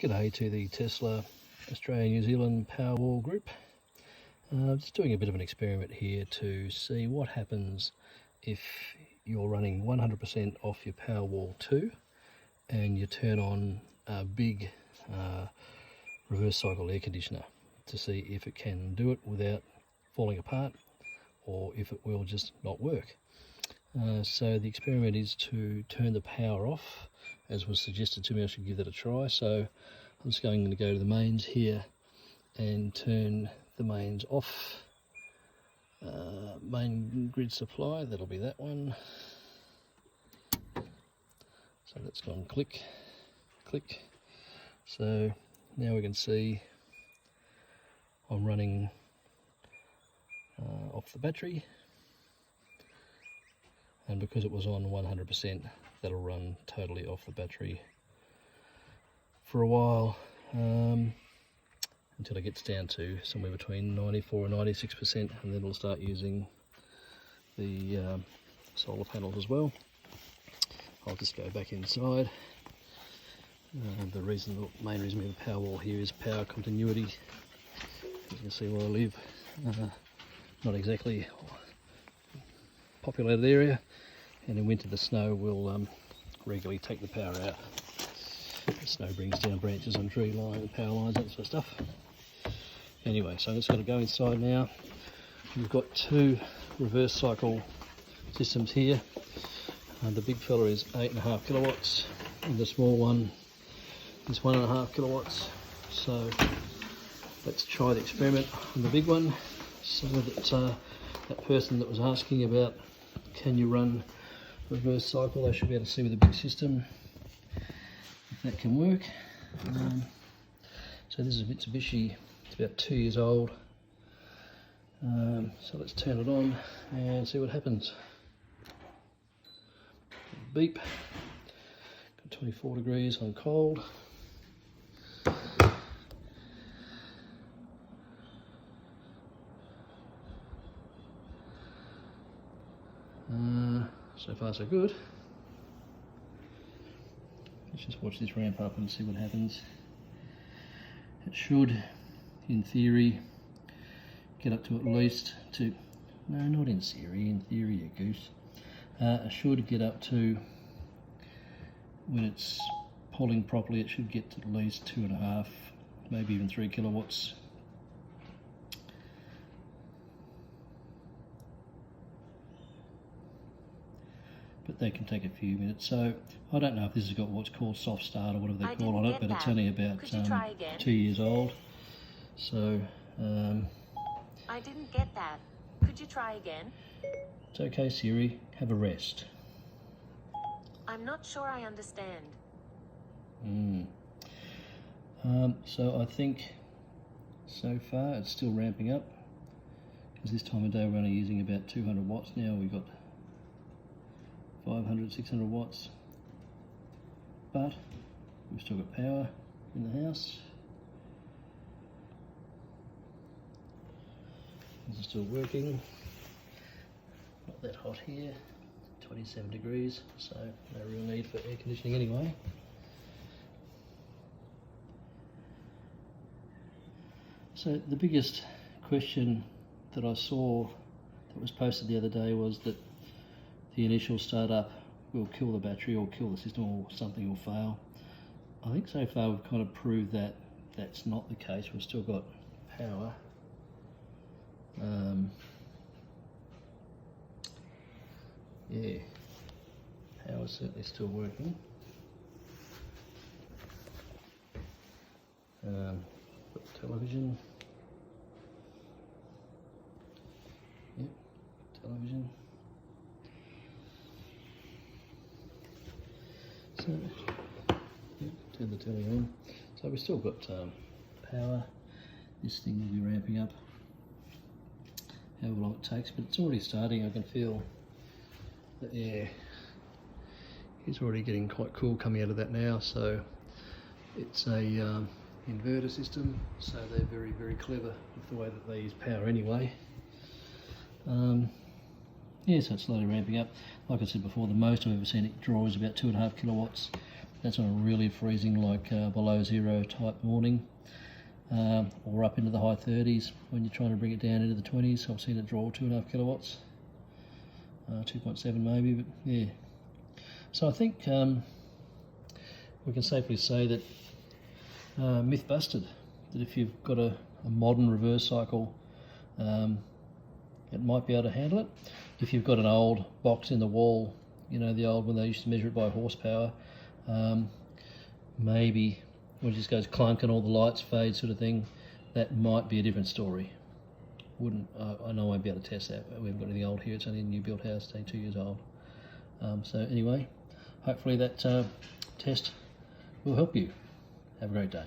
G'day to the Tesla Australia New Zealand Powerwall group. Just doing a bit of an experiment here to see what happens if you're running 100% off your Powerwall 2 and you turn on a big reverse cycle air conditioner to see if it can do it without falling apart or if it will just not work. So the experiment is to turn the power off, as was suggested to me. I should give that a try. So I'm just going to go to the mains here and turn the mains off. Main grid supply, that'll be that one. So that's gone click, click. So now we can see I'm running off the battery. And because it was on 100%, that'll run totally off the battery for a while, until it gets down to somewhere between 94 and 96%, and then it'll start using the solar panels as well. I'll just go back inside. The main reason we have a Powerwall here is power continuity. As you can see where I live, not exactly populated area, and in winter the snow will regularly take the power out. The snow brings down branches on tree line, power lines, that sort of stuff. Anyway, so I'm just going to go inside now. We've got two reverse cycle systems here. The big fella is 8.5 kilowatts and the small one is 1.5 kilowatts. So let's try the experiment on the big one, so that that person that was asking about can you run reverse cycle, they should be able to see with the big system if that can work. So this is a Mitsubishi, it's about 2 years old. So let's turn it on and see what happens. Beep, got 24 degrees on cold. So far so good. Let's just watch this ramp up and see what happens. It should, in theory, get up to at least to, no, not in theory, you goose. It should get up to, when it's pulling properly, it should get to at least 2.5, maybe even 3 kilowatts. But they can take a few minutes. So I don't know if this has got what's called soft start or whatever they call on it, but it's only about 2 years old. So I didn't get that. Could you try again? It's okay, Siri, have a rest. I'm not sure I understand. So I think so far it's still ramping up, because this time of day we're only using about 200 watts now. We've got 500, 600 watts, but we've still got power in the house. This is still working. Not that hot here, 27 degrees, so no real need for air conditioning anyway. So the biggest question that I saw that was posted the other day was that the initial startup will kill the battery or kill the system, or something will fail. I think so far we've kind of proved that that's not the case. We've still got power. Yeah, power's certainly still working. Got television. Yep, television. So, yep, turn the telly on. So we've still got power. This thing will be ramping up however long it takes, but it's already starting. I can feel the air is already getting quite cool coming out of that now. So it's a inverter system, so they're very, very clever with the way that they use power anyway. Yeah, so it's slowly ramping up. Like I said before, the most I've ever seen it draw is about 2.5 kilowatts. That's on a really freezing, like below zero type morning, or up into the high 30s when you're trying to bring it down into the 20s. I've seen it draw 2.5 kilowatts, 2.7 maybe, but yeah. So I think we can safely say that myth busted, that if you've got a modern reverse cycle, it might be able to handle it. If you've got an old box in the wall, you know, the old when they used to measure it by horsepower, maybe when it just goes clunk and all the lights fade sort of thing, that might be a different story. I know I won't be able to test that. We haven't got anything old here, it's only a new built house, only 2 years old. So anyway, hopefully that test will help you. Have a great day.